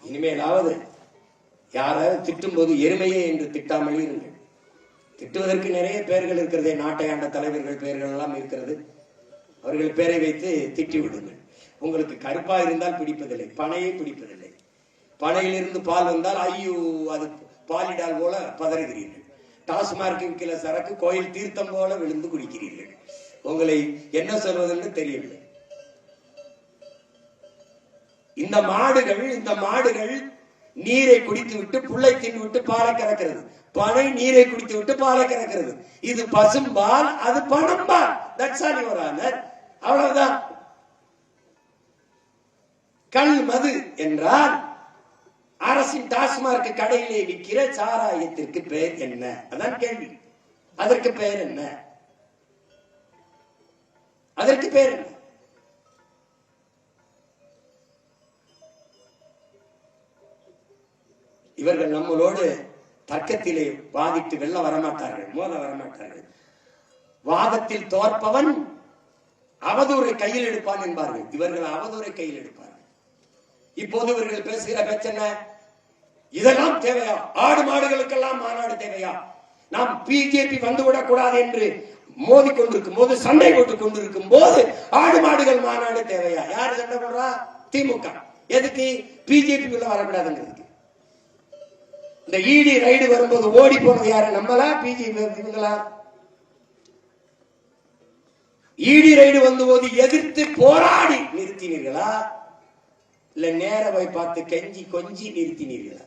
இனிமேலாவது யாராவது திட்டும் போது எருமையே என்று திட்டாமல் இருங்கள். திட்டுவதற்கு நிறைய பெயர்கள் இருக்கிறதே, நாட்டை ஆண்ட தலைவர்கள் பெயர்கள் எல்லாம் இருக்கிறது. அவர்கள் பெயரை வைத்து திட்டி விடுங்கள். உங்களுக்கு கருப்பா இருந்தால் பிடிப்பதில்லை, பனையை பிடிப்பதில்லை. பனையிலிருந்து பால் வந்தால் ஐயோ அது பாலிடால் போல பதறுகிறீர்கள். டாஸ்மார்க் விற்கிற சரக்கு கோயில் தீர்த்தம் போல விழுந்து குடிக்கிறீர்கள். உங்களை என்ன சொல்வதென்று தெரியவில்லை. இந்த மாடுகள் நீரை குடித்து விட்டு புல்லை தின்னு விட்டு பாலை கறக்கிறது. பனை நீரை குடித்து விட்டு பாலை கறக்கிறது. இது பசும்பால், அது பணம்பால். அவ்வளவுதான். கல் மது என்றால் அரசின் டாஸ்மார்க் கடையிலே விற்கிற சாராயத்திற்கு பெயர் என்ன? அதான் கேள்வி. அதற்கு பெயர் என்ன? அதற்கு பெயர் என்ன? இவர்கள் நம்மளோடு தர்க்கத்திலே வாதிட்டு வெல்ல வரமாட்டார்கள், மோத வரமாட்டார்கள். வாதத்தில் தோற்பவன் அவதூறை கையில் எடுப்பான் என்பார்கள். இவர்கள் அவதூறை கையில் எடுப்பார்கள். இப்போது இவர்கள் பேசுகிற பிரச்சனை இதெல்லாம் தேவையா? ஆடு மாடுகளுக்கெல்லாம் மாநாடு தேவையா? நாம் பிஜேபி வந்துவிடக் கூடாது என்று மோதி கொண்டிருக்கும் போது, சண்டை போட்டுக் கொண்டிருக்கும் போது ஆடு மாடுகள் மாநாடு தேவையா? யாரு சண்டை போடுறா? திமுக. எதுக்கு? பிஜேபி உள்ள வரக்கூடாதுங்கிறதுக்கு. இந்த இடி ரைடு வரும்போது ஓடி போனது யாரு? நம்மளா பிஜேபி? இடி ரைடு வந்த போது எதிர்த்து போராடி நிறுத்தினீர்களா? இல்ல நேர போய் பார்த்து கெஞ்சி கொஞ்சி நிறுத்தினீர்களா?